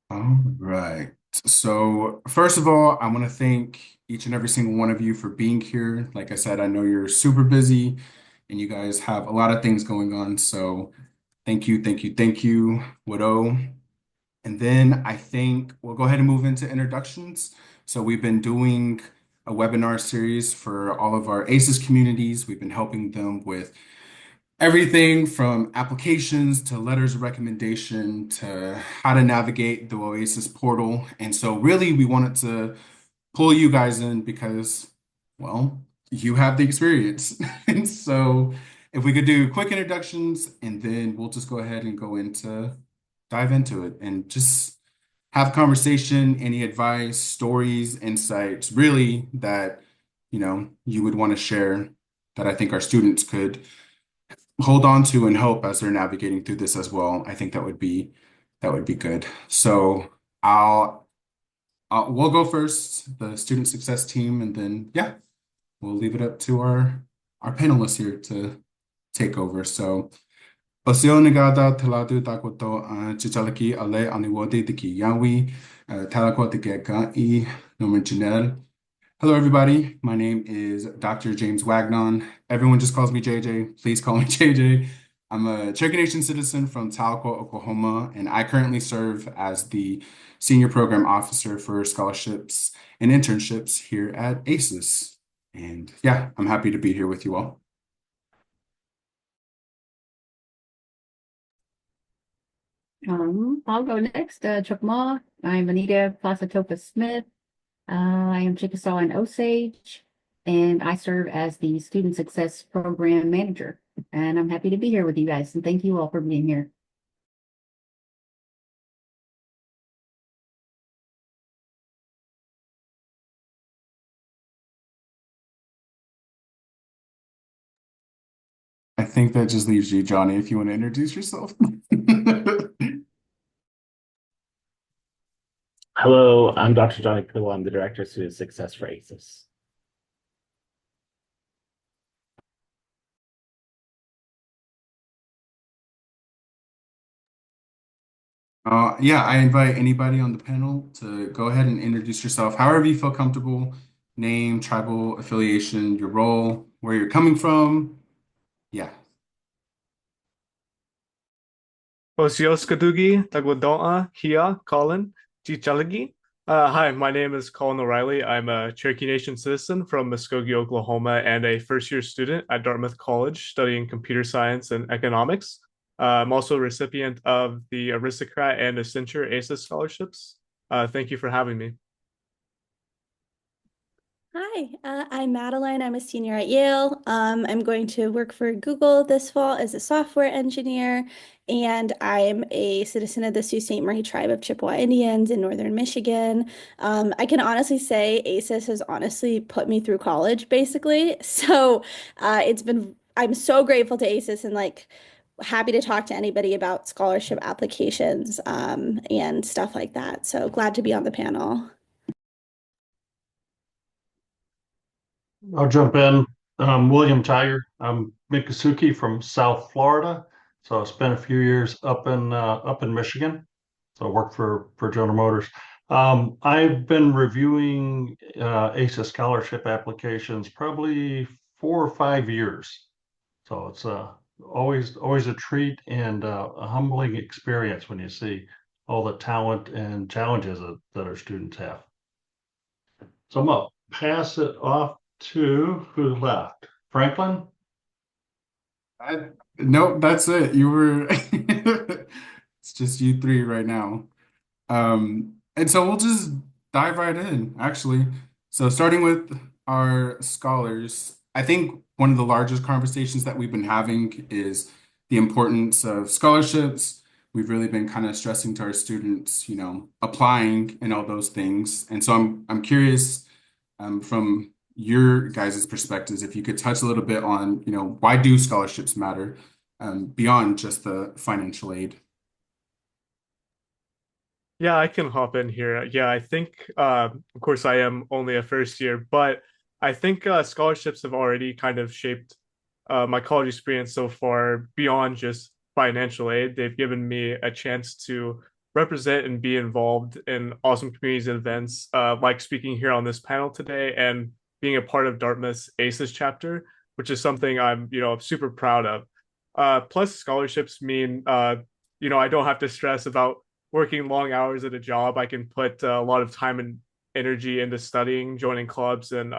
All right. So, first of all, I want to thank each and every single one of you for being here. Like I said, I know you're super busy and you guys have a lot of things going on. So, thank you, thank you, thank you, Widow. And then I think we'll go ahead and move into introductions. So, we've been doing a webinar series for all of our AISES communities. We've been helping them with everything from applications to letters of recommendation to how to navigate the Oasis portal. And so, really, we wanted to pull you guys in because, well, you have the experience. And so, if we could do quick introductions and then we'll just go ahead and dive into it and just have conversation, any advice, stories, insights, really that, you would want to share that I think our students could hold on to and hope as they're navigating through this as well. I think that would be good. So I'll, we'll go first, the student success team, and then yeah, we'll leave it up to our panelists here to take over. So Paseo negada talatu takoto chichalaki ale aniwode de ki yawi talako de geka I nomen. Hello, everybody. My name is Dr. James Wagnon. Everyone just calls me JJ. Please call me JJ. I'm a Cherokee Nation citizen from Tahlequah, Oklahoma, and I currently serve as the Senior Program Officer for Scholarships and Internships here at AISES. And yeah, I'm happy to be here with you all. I'll go next. Chuck Ma. I'm Anita Placatopa Smith. I am Chickasaw and Osage, and I serve as the Student Success Program Manager. And I'm happy to be here with you guys, and thank you all for being here. I think that just leaves you, Johnny, if you want to introduce yourself. Hello, I'm Dr. Johnny Pillow. I'm the Director of Student Success for AISES. Yeah, I invite anybody on the panel to go ahead and introduce yourself, however you feel comfortable, name, tribal affiliation, your role, where you're coming from. Yeah. Osios Tagwadoa, Hia, Colin, Chichalagi. Hi, my name is Colin O'Reilly. I'm a Cherokee Nation citizen from Muskogee, Oklahoma, and a first-year student at Dartmouth College studying computer science and economics. I'm also a recipient of the Aristocrat and Accenture AISES scholarships. Thank you for having me. Hi, I'm Madeline. I'm a senior at Yale. I'm going to work for Google this fall as a software engineer, and I'm a citizen of the Sault Ste. Marie tribe of Chippewa Indians in northern Michigan. I can honestly say ACES has honestly put me through college, basically. So I'm so grateful to ACES and like happy to talk to anybody about scholarship applications and stuff like that. So glad to be on the panel. I'll jump in. William Tiger. I'm Miccosukee from South Florida. So I spent a few years up in Michigan. So I work for General Motors. I've been reviewing ACES scholarship applications probably 4 or 5 years. So it's always a treat and a humbling experience when you see all the talent and challenges that our students have. So I'm gonna pass it off to who left? Franklin? Nope, that's it. You were, it's just you three right now. And so we'll just dive right in, actually. So starting with our scholars, I think one of the largest conversations that we've been having is the importance of scholarships. We've really been kind of stressing to our students, applying and all those things. And so I'm curious, from your guys' perspectives, if you could touch a little bit on, why do scholarships matter, beyond just the financial aid? Yeah, I can hop in here. Yeah, I think, of course, I am only a first year, but I think scholarships have already kind of shaped my college experience so far beyond just financial aid. They've given me a chance to represent and be involved in awesome communities and events, like speaking here on this panel today and being a part of Dartmouth's AISES chapter, which is something I'm, super proud of. Plus, scholarships mean, I don't have to stress about working long hours at a job. I can put a lot of time and energy into studying, joining clubs, and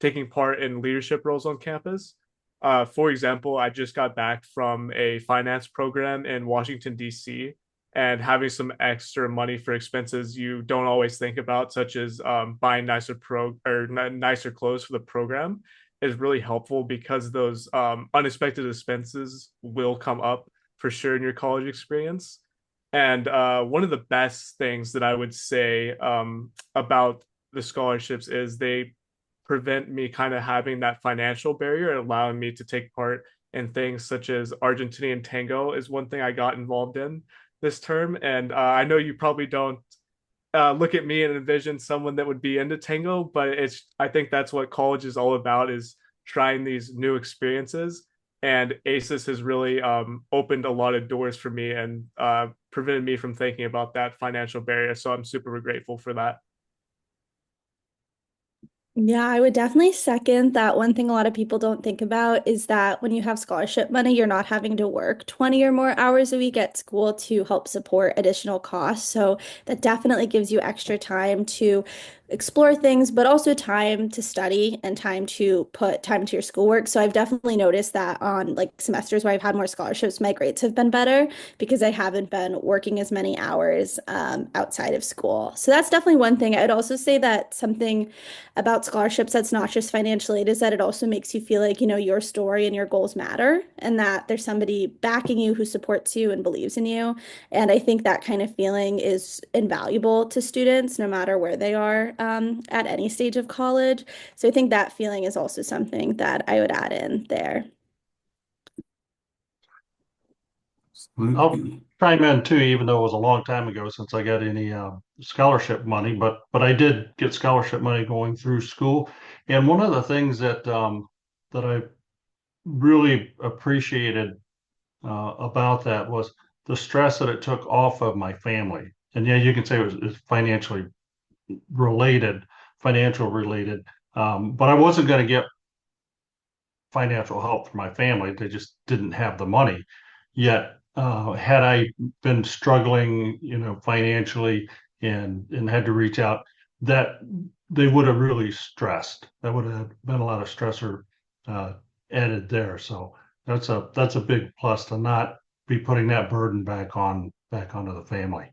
taking part in leadership roles on campus. For example, I just got back from a finance program in Washington, D.C., and having some extra money for expenses you don't always think about, such as buying nicer clothes for the program, is really helpful because those unexpected expenses will come up for sure in your college experience. And one of the best things that I would say about the scholarships is they prevent me kind of having that financial barrier, allowing me to take part in things such as Argentinian tango is one thing I got involved in this term. And I know you probably don't look at me and envision someone that would be into tango, but I think that's what college is all about, is trying these new experiences. And ACES has really opened a lot of doors for me and prevented me from thinking about that financial barrier. So I'm super grateful for that. Yeah, I would definitely second that. One thing a lot of people don't think about is that when you have scholarship money, you're not having to work 20 or more hours a week at school to help support additional costs. So that definitely gives you extra time to explore things, but also time to study and time to put time to your schoolwork. So I've definitely noticed that on like semesters where I've had more scholarships, my grades have been better because I haven't been working as many hours outside of school. So that's definitely one thing. I'd also say that something about scholarships that's not just financial aid is that it also makes you feel like, your story and your goals matter and that there's somebody backing you who supports you and believes in you. And I think that kind of feeling is invaluable to students, no matter where they are at any stage of college. So I think that feeling is also something that I would add in there. I'll Absolutely. chime in too, even though it was a long time ago since I got any scholarship money, but I did get scholarship money going through school. And one of the things that I really appreciated about that was the stress that it took off of my family. And yeah, you can say it's related, financial related, but I wasn't going to get financial help for my family. They just didn't have the money. Yet, had I been struggling, financially and had to reach out, that they would have really stressed. That would have been a lot of stressor uh, added there. So that's a big plus to not be putting that burden back onto the family.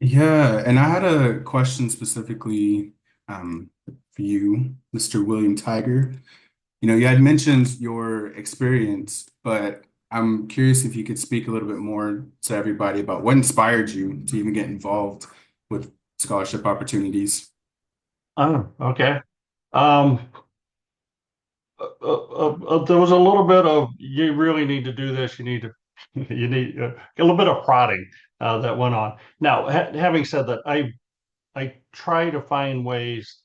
Yeah, and I had a question specifically for you, Mr. William Tiger. You had mentioned your experience, but I'm curious if you could speak a little bit more to everybody about what inspired you to even get involved with scholarship opportunities. Oh, okay. Um, there was a little bit of you really need to do this. You need to you need a little bit of prodding that went on. Now, having said that, I try to find ways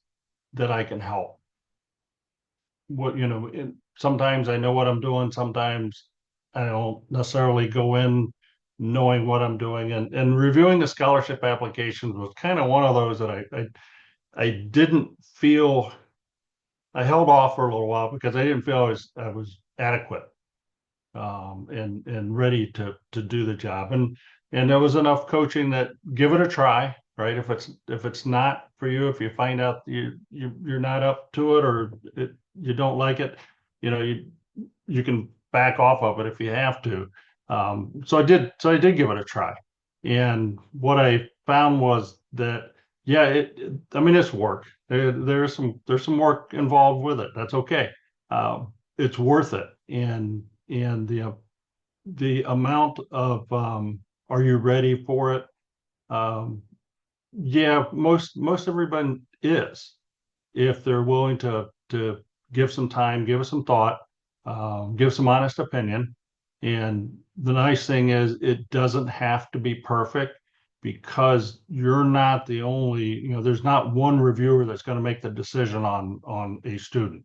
that I can help. Sometimes I know what I'm doing. Sometimes I don't necessarily go in knowing what I'm doing. And reviewing the scholarship applications was kind of one of those that I didn't feel. I held off for a little while because I didn't feel I was adequate and ready to do the job. And there was enough coaching that give it a try, right? If it's not for you, if you find out you're not up to it or you don't like it, you can back off of it if you have to. So I did give it a try. And what I found was that yeah, I mean it's work. There's some work involved with it. That's okay. It's worth it. And the amount of are you ready for it? Um, yeah, most everyone is if they're willing to give some time, give us some thought, give some honest opinion. And the nice thing is it doesn't have to be perfect because you're not the only, there's not one reviewer that's going to make the decision on a student.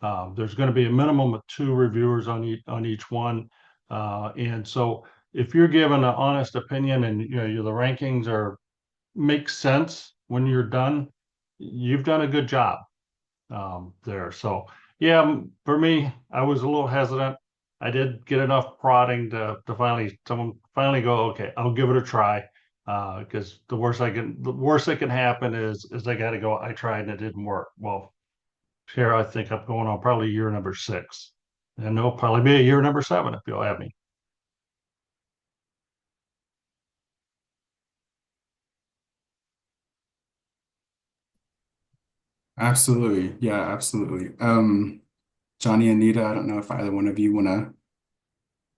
There's going to be a minimum of two reviewers on each one, and so if you're given an honest opinion and the rankings are make sense when you're done, you've done a good job there. So yeah, for me, I was a little hesitant. I did get enough prodding to finally someone finally go, okay, I'll give it a try. Because the worst that can happen is I got to go. I tried and it didn't work. Well, here I think I'm going on probably year number 6, and it'll probably be a year number 7 if you'll have me. Absolutely. Yeah, absolutely. Johnny and Nita, I don't know if either one of you want to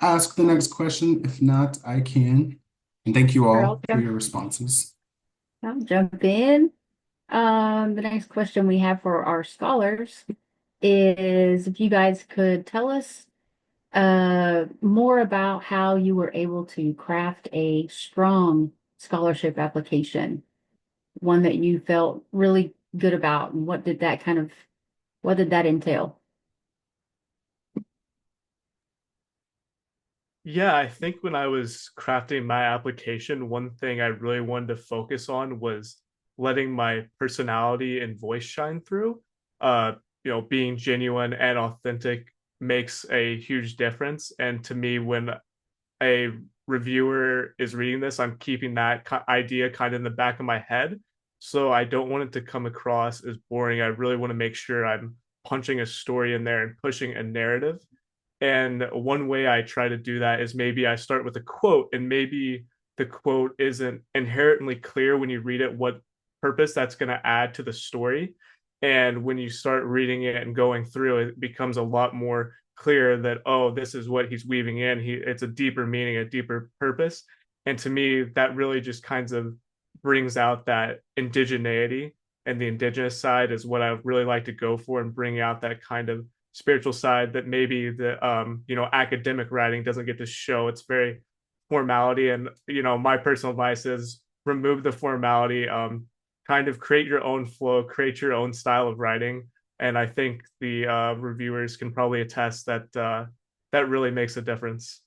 ask the next question. If not, I can. And thank you Sure, all for your responses. I'll jump in. The next question we have for our scholars is if you guys could tell us more about how you were able to craft a strong scholarship application, one that you felt really good about, and what did that entail? Yeah, I think when I was crafting my application, one thing I really wanted to focus on was letting my personality and voice shine through. Uh, being genuine and authentic makes a huge difference. And to me, when a reviewer is reading this, I'm keeping that idea kind of in the back of my head. So I don't want it to come across as boring. I really want to make sure I'm punching a story in there and pushing a narrative. And one way I try to do that is maybe I start with a quote, and maybe the quote isn't inherently clear when you read it what purpose that's going to add to the story. And when you start reading it and going through, it becomes a lot more clear that, oh, this is what he's weaving in. It's a deeper meaning, a deeper purpose. And to me, that really just kind of brings out that indigeneity, and the indigenous side is what I really like to go for, and bring out that kind of spiritual side that maybe the academic writing doesn't get to show. It's very formality, and my personal advice is remove the formality, kind of create your own flow, create your own style of writing. And I think the reviewers can probably attest that that really makes a difference.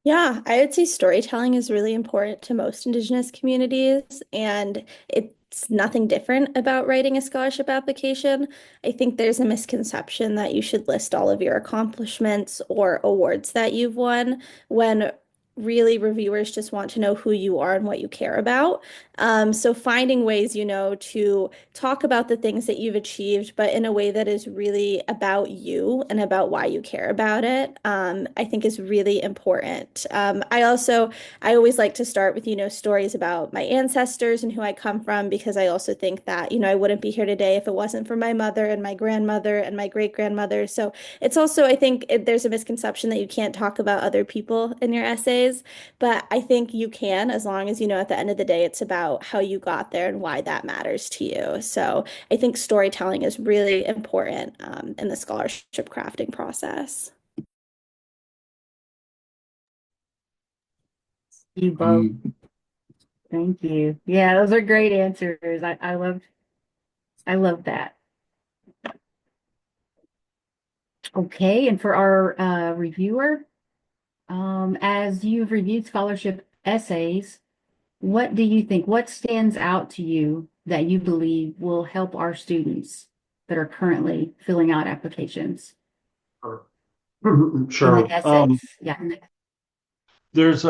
Yeah, I would say storytelling is really important to most Indigenous communities, and it's nothing different about writing a scholarship application. I think there's a misconception that you should list all of your accomplishments or awards that you've won, when really reviewers just want to know who you are and what you care about. So finding ways, to talk about the things that you've achieved, but in a way that is really about you and about why you care about it, I think is really important. I always like to start with, stories about my ancestors and who I come from, because I also think that, I wouldn't be here today if it wasn't for my mother and my grandmother and my great grandmother. So it's also, I think there's a misconception that you can't talk about other people in your essays, but I think you can, as long as, at the end of the day, it's about how you got there and why that matters to you. So I think storytelling is really important in the scholarship crafting process. You both. Um, Thank you. Yeah, those are great answers. I love that. Okay, and for our reviewer, as you've reviewed scholarship essays, what do you think? What stands out to you that you believe will help our students that are currently filling out applications Sure. in the Sure. essays? Yeah. There's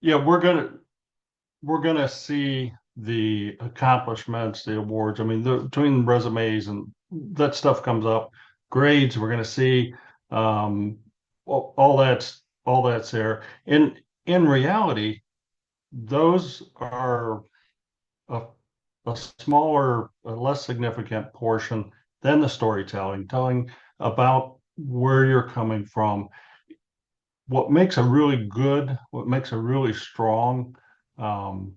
yeah, we're gonna see the accomplishments, the awards. I mean, between resumes and that stuff comes up, grades. We're gonna see all that's there. In reality, those are a, a smaller, a less significant portion than the storytelling, telling about where you're coming from. What makes a really strong um,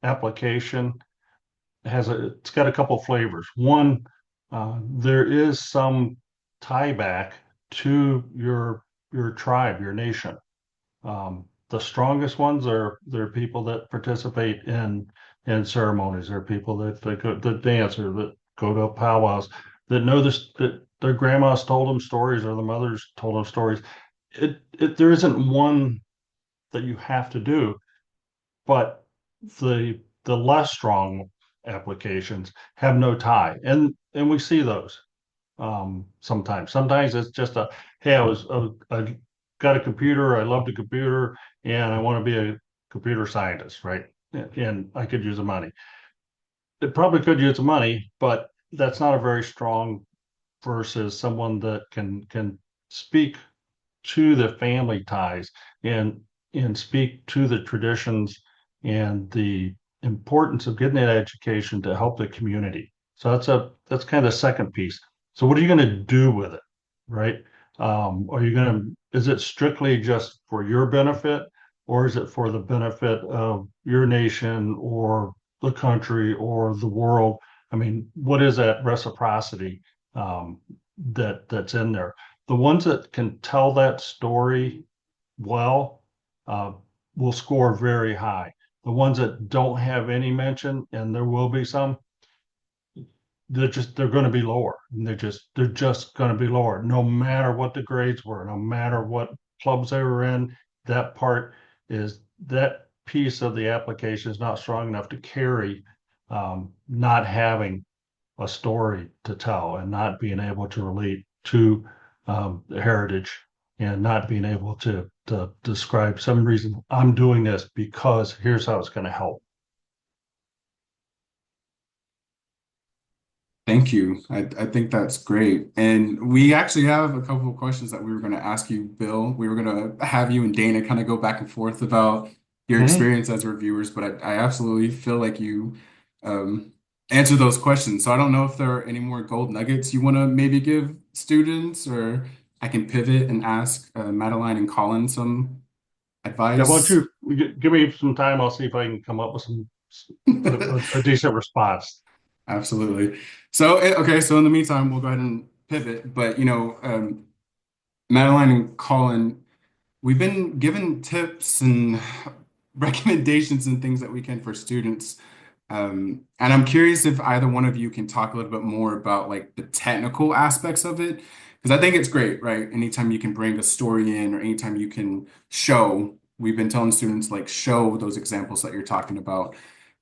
application it's got a couple flavors. One, there is some tie back to your tribe, your nation. The strongest ones are there are people that participate in in ceremonies. There are people that go that dance or that go to powwows that know this that their grandmas told them stories or the mothers told them stories. There isn't one that you have to do, but the less strong applications have no tie, and we see those sometimes. Sometimes it's just a hey, I got a computer, I love the computer, and I want to be a computer scientist, right? And I could use the money. It probably could use the money, but that's not a very strong versus someone that can speak to the family ties and speak to the traditions and the importance of getting that education to help the community. So that's kind of the second piece. So what are you going to do with it, right? Are you going to, is it strictly just for your benefit, or is it for the benefit of your nation or the country or the world? I mean, what is that reciprocity that's in there? The ones that can tell that story well uh, will score very high. The ones that don't have any mention, and there will be some, they're going to be lower. And they're just going to be lower, no matter what the grades were, no matter what clubs they were in. That part is that piece of the application is not strong enough to carry not having a story to tell and not being able to relate to the heritage and not being able to describe some reason I'm doing this because here's how it's going to help. Thank you. I think that's great. And we actually have a couple of questions that we were going to ask you, Bill. We were going to have you and Dana kind of go back and forth about your Mhm. experience as reviewers, but I absolutely feel like you um, answer those questions. So I don't know if there are any more gold nuggets you want to maybe give students, or I can pivot and ask Madeline and Colin some Yeah, why don't advice. you give me some time? I'll see if I can come up with a decent response. Absolutely. So, okay, so in the meantime, we'll go ahead and pivot. But, Madeline and Colin, we've been given tips and recommendations and things that we can for students. And I'm curious if either one of you can talk a little bit more about like the technical aspects of it, because I think it's great, right? Anytime you can bring a story in or anytime you can show, we've been telling students like show those examples that you're talking about.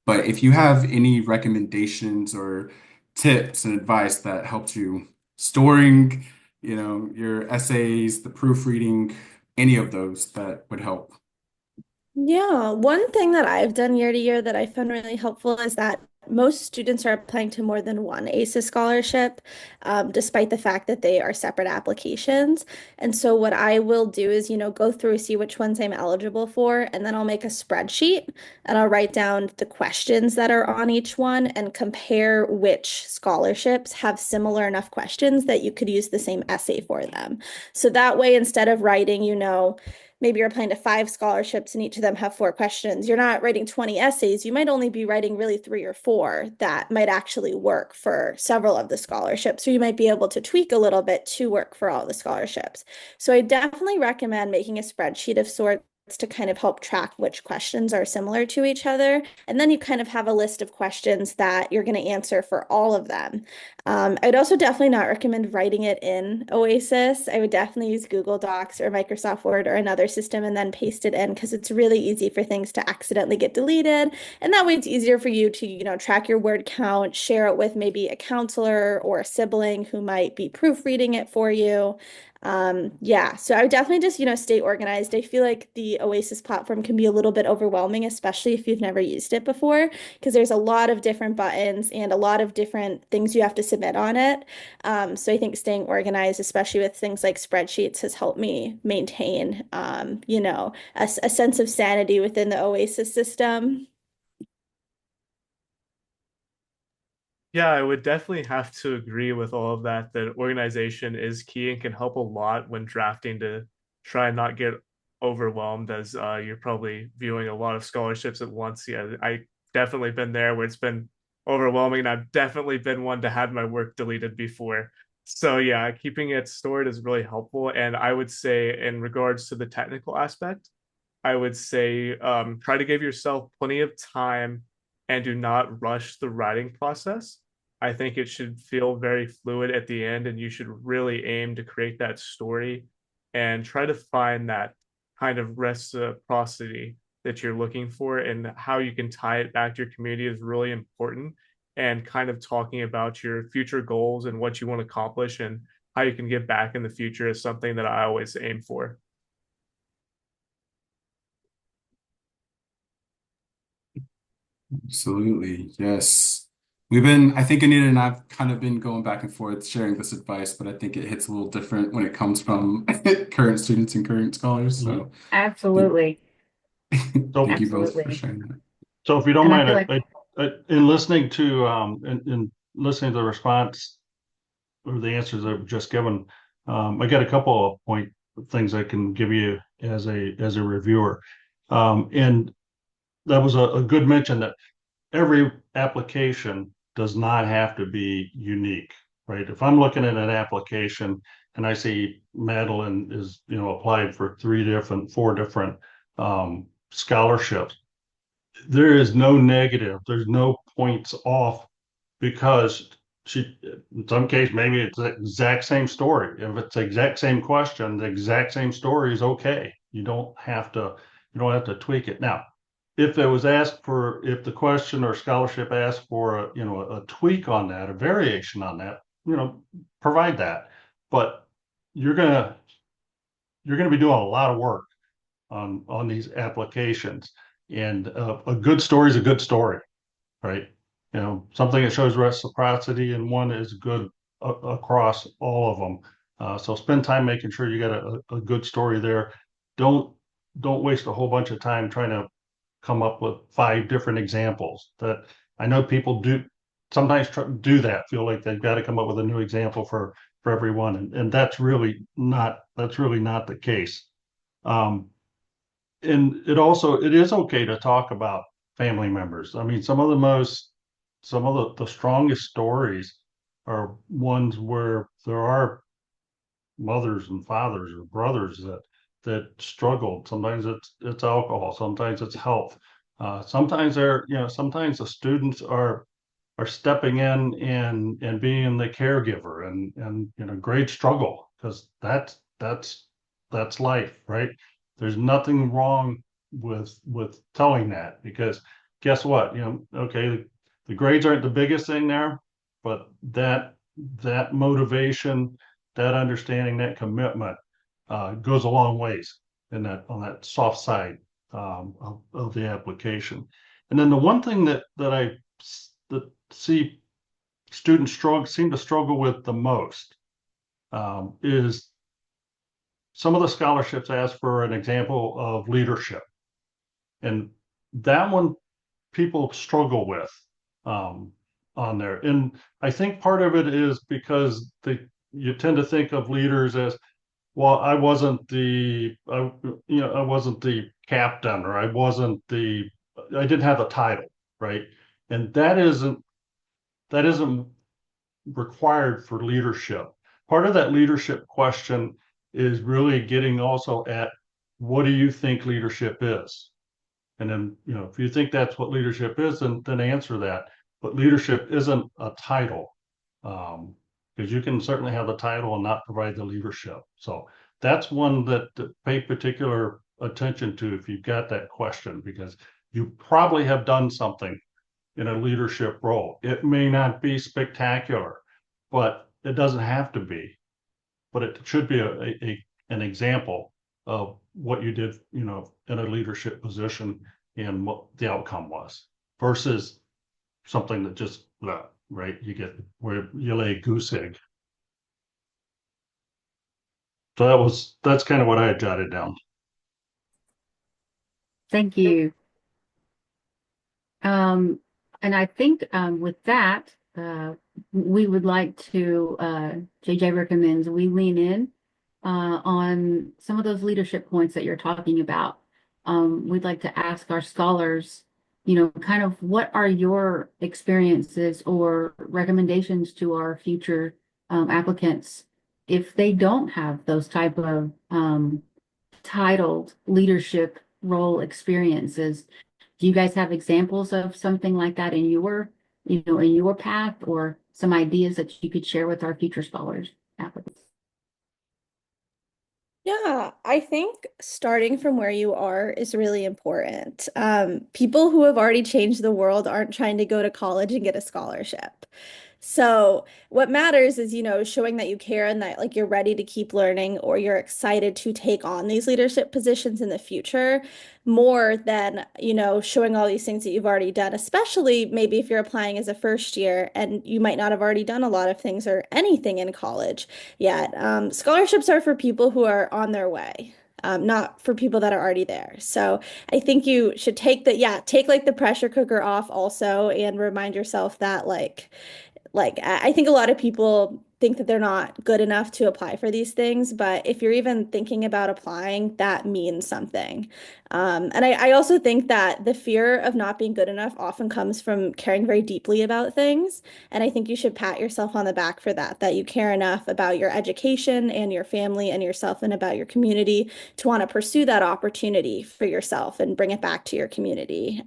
But if you have any recommendations or tips and advice that helps you storing, your essays, the proofreading, any of those that would help. Yeah, one thing that I've done year to year that I found really helpful is that most students are applying to more than one AISES scholarship, despite the fact that they are separate applications. And so what I will do is, go through, see which ones I'm eligible for, and then I'll make a spreadsheet and I'll write down the questions that are on each one and compare which scholarships have similar enough questions that you could use the same essay for them. So that way, instead of writing, maybe you're applying to 5 scholarships and each of them have 4 questions. You're not writing 20 essays. You might only be writing really 3 or 4 that might actually work for several of the scholarships. So you might be able to tweak a little bit to work for all the scholarships. So I definitely recommend making a spreadsheet of sorts to kind of help track which questions are similar to each other. And then you kind of have a list of questions that you're going to answer for all of them. I'd also definitely not recommend writing it in Oasis. I would definitely use Google Docs or Microsoft Word or another system and then paste it in because it's really easy for things to accidentally get deleted. And that way it's easier for you to, track your word count, share it with maybe a counselor or a sibling who might be proofreading it for you. Yeah, so I would definitely just, stay organized. I feel like the Oasis platform can be a little bit overwhelming, especially if you've never used it before, because there's a lot of different buttons and a lot of different things you have to submit on it. So I think staying organized, especially with things like spreadsheets, has helped me maintain, a sense of sanity within the Oasis system. Yeah, I would definitely have to agree with all of that, that organization is key and can help a lot when drafting to try and not get overwhelmed as you're probably viewing a lot of scholarships at once. Yeah, I definitely been there where it's been overwhelming, and I've definitely been one to have my work deleted before. So yeah, keeping it stored is really helpful. And I would say in regards to the technical aspect, I would say try to give yourself plenty of time and do not rush the writing process. I think it should feel very fluid at the end, and you should really aim to create that story and try to find that kind of reciprocity that you're looking for, and how you can tie it back to your community is really important. And kind of talking about your future goals and what you want to accomplish and how you can give back in the future is something that I always aim for. Absolutely. Yes. I think Anita and I've kind of been going back and forth sharing this advice, but I think it hits a little different when it comes from current students and current scholars. Mhm. So thank, Absolutely. So, thank you both for Absolutely. sharing that. so if you don't And I feel mind, like, in listening to in listening to the response or the answers I've just given, I got a couple of things I can give you as a reviewer, and that was a good mention that every application does not have to be unique, right? If I'm looking at an application and I see Madeline is, applied for four different scholarships, there is no negative, there's no points off because she, in some case, maybe it's the exact same story. If it's the exact same question, the exact same story is okay. You don't have to tweak it. Now, if the question or scholarship asked for a tweak on that, a variation on that, provide that. But you're gonna you're gonna be doing a lot of work on these applications, and a good story is a good story, right? Something that shows reciprocity and one is good across all of them. So spend time making sure you got a good story there. Don't don't waste a whole bunch of time trying to come up with five different examples. That I know people do sometimes do that, feel like they've got to come up with a new example for everyone, and that's really not the case. Um, and it is okay to talk about family members. I mean, some of the strongest stories are ones where there are mothers and fathers or brothers that struggled. Sometimes it's alcohol, sometimes it's health. Sometimes the students are stepping in and being the caregiver, and great struggle, because that's life, right? There's nothing wrong with telling that, because guess what? Okay, the grades aren't the biggest thing there, but that motivation, that understanding, that commitment goes a long ways in that on that soft side of the application. And then the one thing that see students seem to struggle with the most is some of the scholarships ask for an example of leadership, and that one people struggle with um, on there. And I think part of it is because you tend to think of leaders as, well, I wasn't the captain, or I didn't have the title, right? And that isn't required for leadership. Part of that leadership question is really getting also at, what do you think leadership is? And then, if you think that's what leadership is, then answer that. But leadership isn't a title, because you can certainly have the title and not provide the leadership. So that's one that pay particular attention to if you've got that question, because you probably have done something in a leadership role. It may not be spectacular, but it doesn't have to be. But it should be an example of what you did, in a leadership position and what the outcome was, versus something that just, right, you get where you lay a goose egg. So that's kind of what I had jotted down. thank you. Um, and I think with that, we would like to, JJ recommends we lean in on some of those leadership points that you're talking about. We'd like to ask our scholars, kind of what are your experiences or recommendations to our future applicants if they don't have those type of titled leadership role experiences, Do you guys have examples of something like that in in your path, or some ideas that you could share with our future scholars applicants? Yeah, I think starting from where you are is really important. People who have already changed the world aren't trying to go to college and get a scholarship. So what matters is, showing that you care and that like you're ready to keep learning or you're excited to take on these leadership positions in the future more than, showing all these things that you've already done, especially maybe if you're applying as a first year and you might not have already done a lot of things or anything in college yet. Scholarships are for people who are on their way. Not for people that are already there. So I think you should take like the pressure cooker off also and remind yourself that like I think a lot of people think that they're not good enough to apply for these things, but if you're even thinking about applying, that means something. And I also think that the fear of not being good enough often comes from caring very deeply about things. And I think you should pat yourself on the back for that, that you care enough about your education and your family and yourself and about your community to want to pursue that opportunity for yourself and bring it back to your community.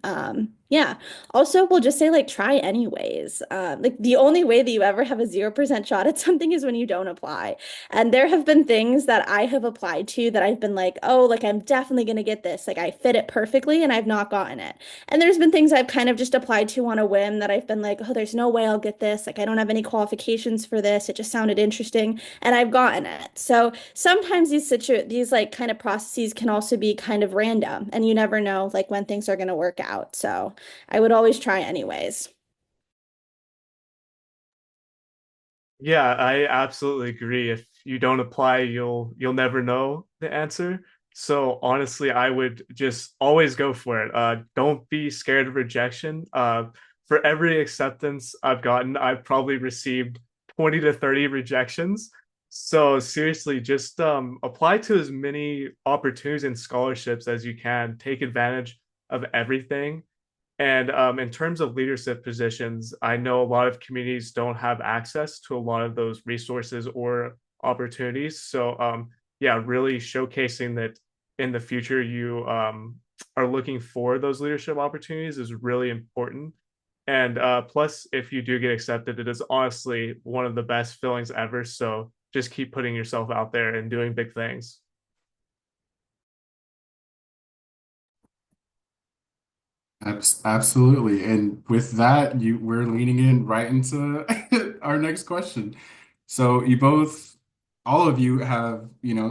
Yeah. Also, we'll just say like try anyways. Like the only way that you ever have a 0% shot at something is when you don't apply. And there have been things that I have applied to that I've been like, oh, like I'm definitely gonna get this. Like I fit it perfectly and I've not gotten it. And there's been things I've kind of just applied to on a whim that I've been like, oh, there's no way I'll get this. Like I don't have any qualifications for this. It just sounded interesting and I've gotten it. So sometimes these like kind of processes can also be kind of random and you never know like when things are gonna work out. So I would always try anyways. Yeah, I absolutely agree. If you don't apply, you'll never know the answer. So honestly, I would just always go for it. Don't be scared of rejection. For every acceptance I've gotten, I've probably received 20 to 30 rejections. So seriously, just apply to as many opportunities and scholarships as you can. Take advantage of everything. And in terms of leadership positions, I know a lot of communities don't have access to a lot of those resources or opportunities. So, yeah, really showcasing that in the future you are looking for those leadership opportunities is really important. And plus, if you do get accepted, it is honestly one of the best feelings ever. So just keep putting yourself out there and doing big things. Absolutely. And with that, we're leaning in right into our next question. So you both, all of you have,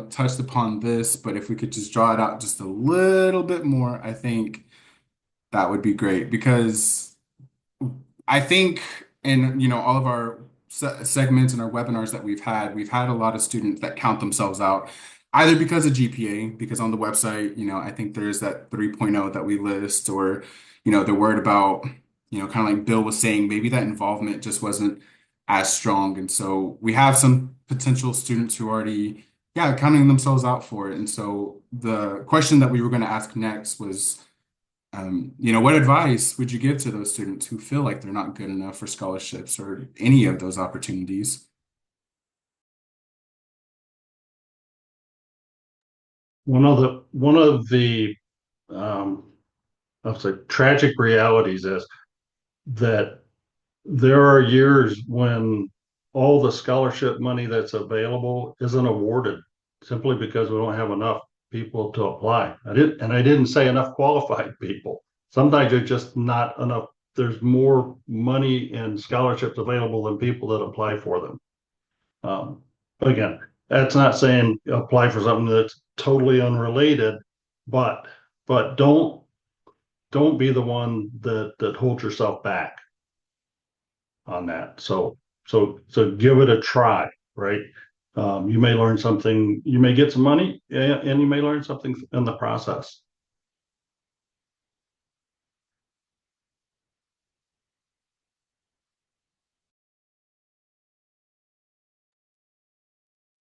touched upon this, but if we could just draw it out just a little bit more, I think that would be great because I think in all of our segments and our webinars that we've had a lot of students that count themselves out either because of GPA, because on the website, I think there's that 3.0 that we list, or they're worried about, kind of like Bill was saying, maybe that involvement just wasn't as strong, and so we have some potential students who already, yeah, counting themselves out for it. And so the question that we were going to ask next was what advice would you give to those students who feel like they're not good enough for scholarships or any of those opportunities? One of the I'll say tragic realities is that there are years when all the scholarship money that's available isn't awarded simply because we don't have enough people to apply. I didn't say enough qualified people. Sometimes there's just not enough. There's more money and scholarships available than people that apply for them. But again, that's not saying apply for something that's totally unrelated, but don't be the one that holds yourself back on that. So give it a try, right? You may learn something, you may get some money, and you may learn something in the process.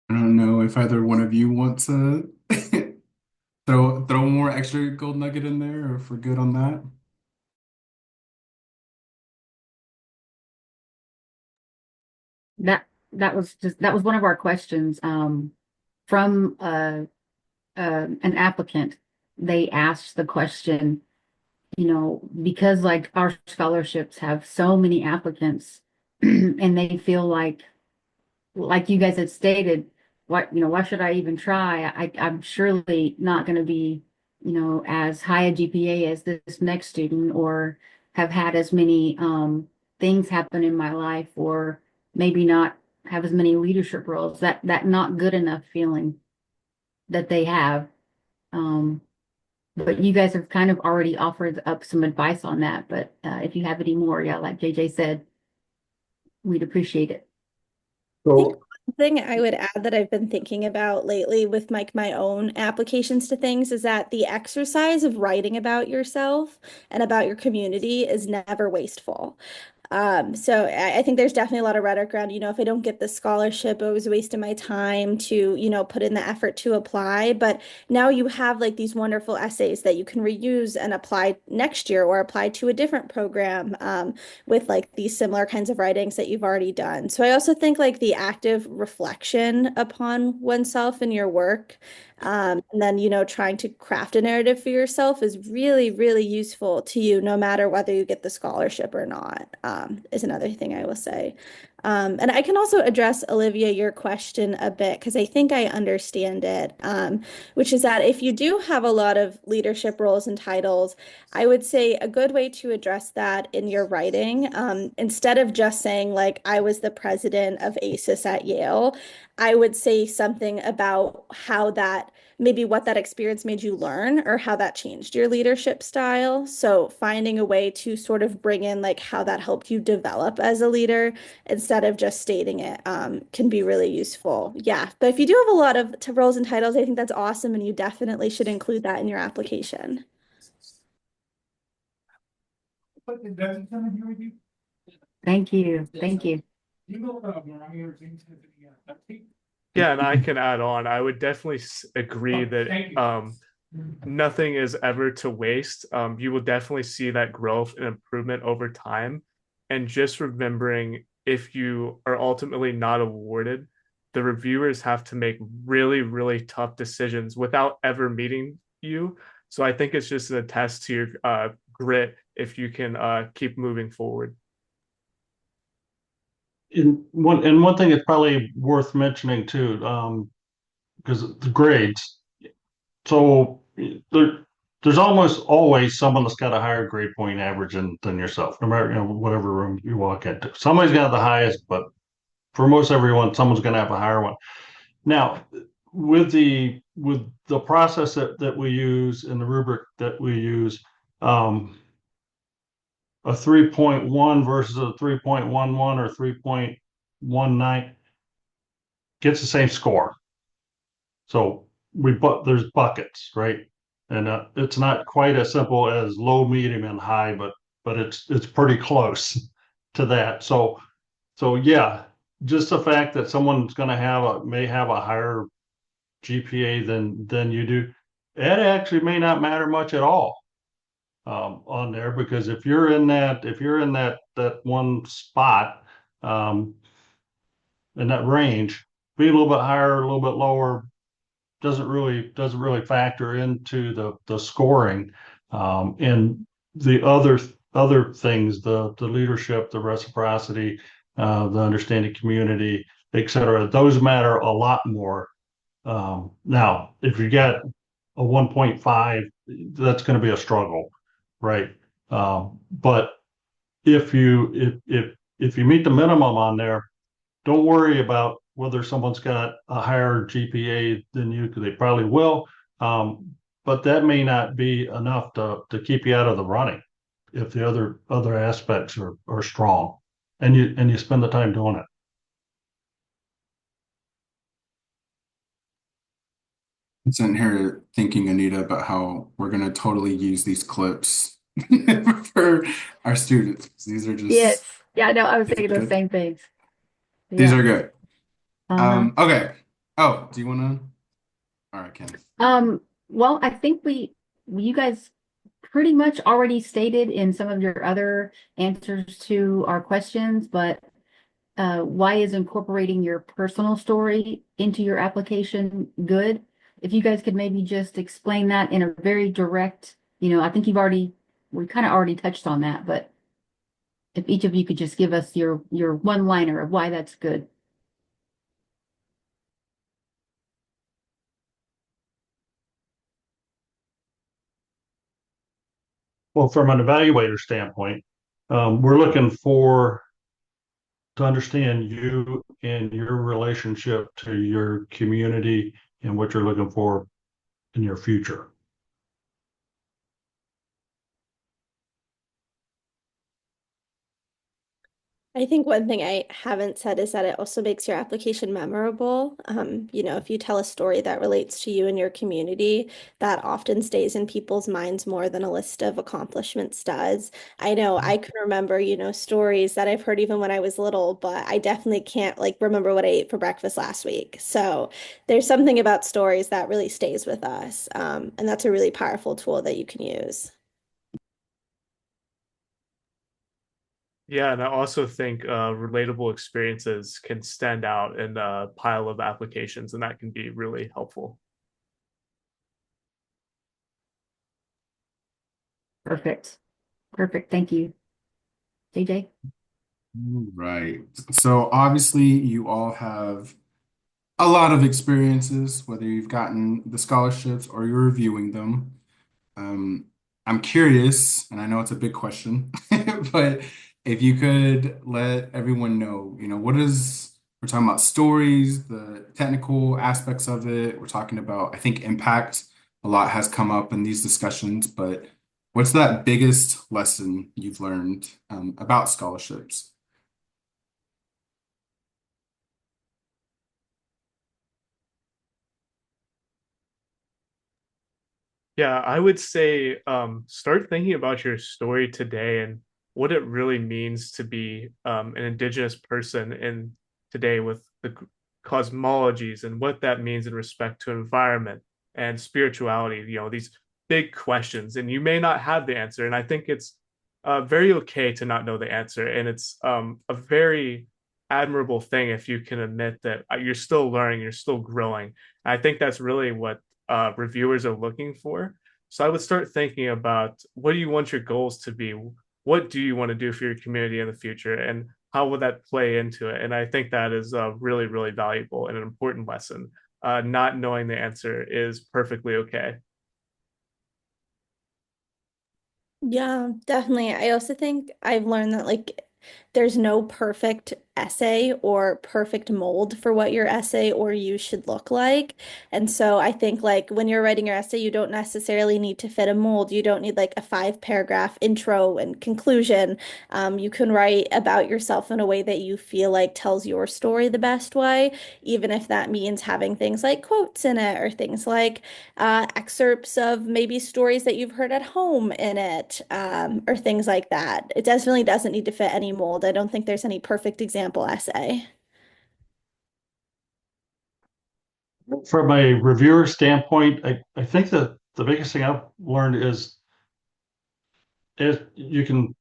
I don't know if either one of you want to throw more extra gold nugget in there, or if we're good on that. That that was one of our questions from an applicant. They asked the question, because like our scholarships have so many applicants and they feel like you guys had stated, why should I even try? I'm surely not going to be, as high a GPA as this next student or have had as many things happen in my life or maybe not have as many leadership roles. That not good enough feeling that they have. Um, but you guys have kind of already offered up some advice on that. But if you have any more, yeah, like JJ said, we'd appreciate it. I think So one thing I would add that I've been thinking about lately with like my own applications to things is that the exercise of writing about yourself and about your community is never wasteful. So I think there's definitely a lot of rhetoric around, if I don't get the scholarship, I was wasting my time to, put in the effort to apply. But now you have like these wonderful essays that you can reuse and apply next year or apply to a different program with like these similar kinds of writings that you've already done. So I also think like the active reflection upon oneself and your work and then, trying to craft a narrative for yourself is really, really useful to you, no matter whether you get the scholarship or not, is another thing I will say. And I can also address, Olivia, your question a bit because I think I understand it, which is that if you do have a lot of leadership roles and titles, I would say a good way to address that in your writing, instead of just saying, like, I was the president of AISES at Yale, I would say something about how that maybe what that experience made you learn or how that changed your leadership style. So finding a way to sort of bring in like how that helped you develop as a leader instead of just stating it can be really useful. Yeah, but if you do have a lot of roles and titles, I think that's awesome, and you definitely should include that in your application. Thank you. Thank you. Yeah, and I can add on. I would definitely agree that nothing is ever to waste. You will definitely see that growth and improvement over time. And just remembering if you are ultimately not awarded, the reviewers have to make really, really tough decisions without ever meeting you. So I think it's just a test to your grit if you can keep moving forward. one thing that's probably worth mentioning too, because the grades. So there's almost always someone that's got a higher grade point average than yourself, no matter whatever room you walk into. Somebody's got the highest, but for most everyone, someone's going to have a higher one. Now, with the process that we use and the rubric that we use, a 3.1 versus a 3.11 or 3.19 gets the same score. So there's buckets, right? And it's not quite as simple as low, medium, and high, but it's pretty close to that. So yeah, just the fact that someone's going to may have a higher GPA than you do, it actually may not matter much at all on there, because if you're in that one spot in that range, being a little bit higher, a little bit lower doesn't really factor into the scoring, and the other things, the leadership, the reciprocity, the understanding community, etc. Those matter a lot more. Now, if you get a 1.5, that's going to be a struggle, right? But if you meet the minimum on there, don't worry about whether someone's got a higher GPA than you, because they probably will. But that may not be enough to keep you out of the running if the other aspects are strong, and you spend the time doing it. I'm sitting here thinking, Anita, about how we're gonna totally use these clips for our students. These are Yes. just Yeah, I know. I was these are thinking those good. same things. These Yeah. are good. Uh-huh. Okay. Oh, do you wanna? All right, Ken. Well, I think you guys pretty much already stated in some of your other answers to our questions, but why is incorporating your personal story into your application good? If you guys could maybe just explain that in a very direct, I think you've already we kind of already touched on that, but if each of you could just give us your one-liner of why that's good. Well, from an evaluator standpoint, we're looking for to understand you and your relationship to your community and what you're looking for in your future. I think one thing I haven't said is that it also makes your application memorable. If you tell a story that relates to you and your community, that often stays in people's minds more than a list of accomplishments does. I know I can remember, stories that I've heard even when I was little, but I definitely can't like remember what I ate for breakfast last week. So there's something about stories that really stays with us. And that's a really powerful tool that you can use. Yeah, and I also think relatable experiences can stand out in a pile of applications, and that can be really helpful. Perfect. Perfect. Thank you. JJ? Right. So obviously you all have a lot of experiences, whether you've gotten the scholarships or you're reviewing them. Um, I'm curious, and I know it's a big question, but if you could let everyone know, we're talking about stories, the technical aspects of it. We're talking about, I think, impact. A lot has come up in these discussions, but what's that biggest lesson you've learned about scholarships? Yeah, I would say start thinking about your story today and what it really means to be an Indigenous person in today with the cosmologies and what that means in respect to environment and spirituality. These big questions, and you may not have the answer. And I think it's very okay to not know the answer, and it's a very admirable thing if you can admit that you're still learning, you're still growing. And I think that's really what reviewers are looking for. So I would start thinking about what do you want your goals to be? What do you want to do for your community in the future? And how will that play into it? And I think that is really, really valuable and an important lesson. Not knowing the answer is perfectly okay. Yeah, definitely. I also think I've learned that like there's no perfect essay or perfect mold for what your essay or you should look like. And so I think like when you're writing your essay, you don't necessarily need to fit a mold. You don't need like a 5 paragraph intro and conclusion. You can write about yourself in a way that you feel like tells your story the best way, even if that means having things like quotes in it or things like excerpts of maybe stories that you've heard at home in it, or things like that. It definitely doesn't need to fit any mold. I don't think there's any perfect example essay. From a reviewer standpoint, I think that the biggest thing I've learned is you can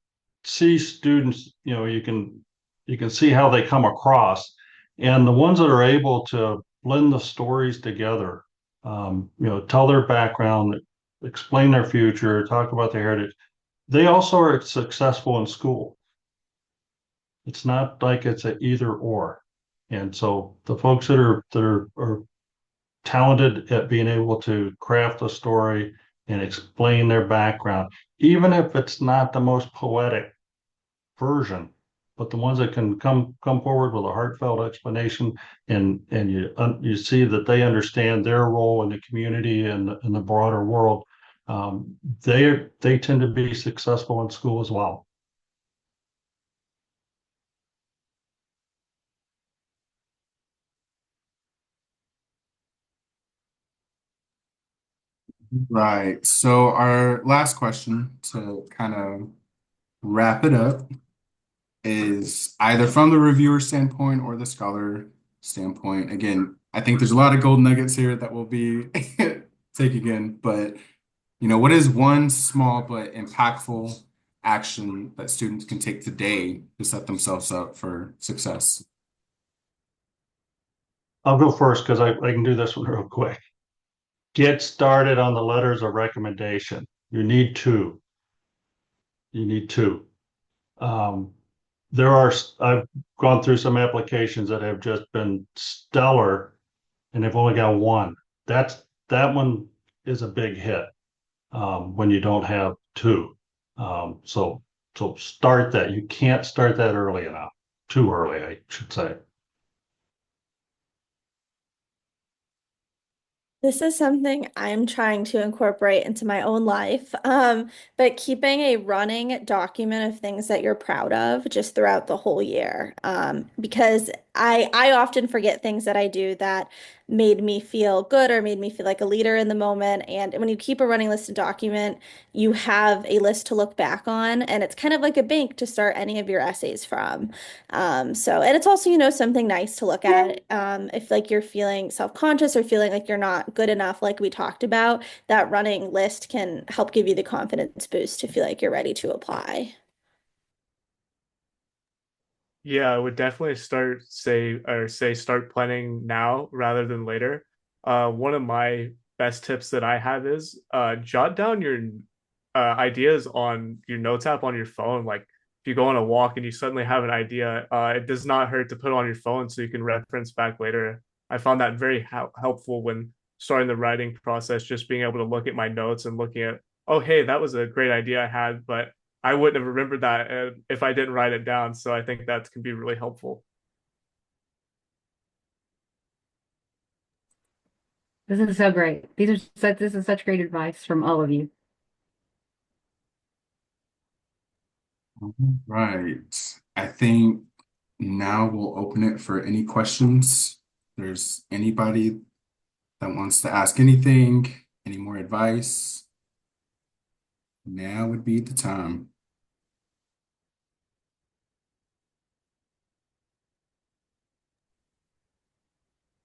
see students, you can see how they come across. And the ones that are able to blend the stories together, tell their background, explain their future, talk about their heritage, they also are successful in school. It's not like it's a either or. And so the folks that are talented at being able to craft a story and explain their background, even if it's not the most poetic version, but the ones that can come forward with a heartfelt explanation, and you see that they understand their role in the community and in the broader world, they tend to be successful in school as well. Right. So our last question to kind of wrap it up is either from the reviewer standpoint or the scholar standpoint. Again, I think there's a lot of gold nuggets here that we'll be taking in, but what is one small but impactful action that students can take today to set themselves up for success? I'll go first because I can do this one real quick. Get started on the letters of recommendation. You need two. you need two. Um, I've gone through some applications that have just been stellar and they've only got one. That one is a big hit when you don't have two. So start that. You can't start that early enough. Too early, I should say. This is something I'm trying to incorporate into my own life. But keeping a running document of things that you're proud of just throughout the whole year. Because I often forget things that I do that made me feel good or made me feel like a leader in the moment. And when you keep a running list and document, you have a list to look back on, and it's kind of like a bank to start any of your essays from. And it's also, something nice to look at. If like you're feeling self-conscious or feeling like you're not good enough, like we talked about, that running list can help give you the confidence boost to feel like you're ready to apply. Yeah, I would definitely start planning now rather than later. One of my best tips that I have is jot down your ideas on your notes app on your phone. Like if you go on a walk and you suddenly have an idea, it does not hurt to put it on your phone so you can reference back later. I found that very helpful when starting the writing process, just being able to look at my notes and looking at, oh, hey, that was a great idea I had, but I wouldn't have remembered that if I didn't write it down. So I think that can be really helpful. This is so great. This is such great advice from all of you. Right. I think now we'll open it for any questions. If there's anybody that wants to ask anything, any more advice, now would be the time.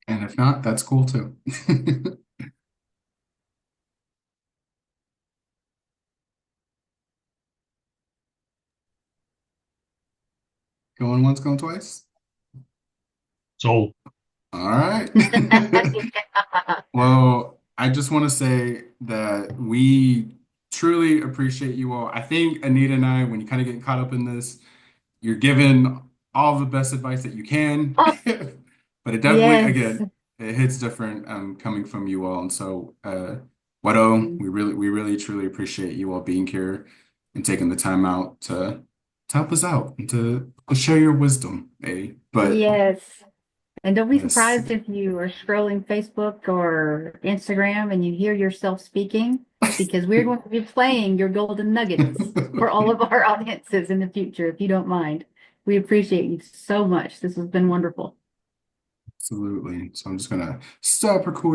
And if not, that's cool too. Going once, going twice. So All right. Well, I just want to say that we truly appreciate you all. I think Anita and I, when you kind of get caught up in this, you're giving all the best advice that you can. Oh, But it definitely, yes. again, it hits different coming from you all. And so, Wedo, we really, truly appreciate you all being here and taking the time out to help us out and to share your wisdom, eh? But Yes. And don't be yes. surprised if you are scrolling Facebook or Instagram and you hear yourself speaking, because we're going to be playing your golden nuggets for all of our audiences in the future, if you don't mind. We appreciate you so much. This has been wonderful. Absolutely. So I'm just gonna stop recording.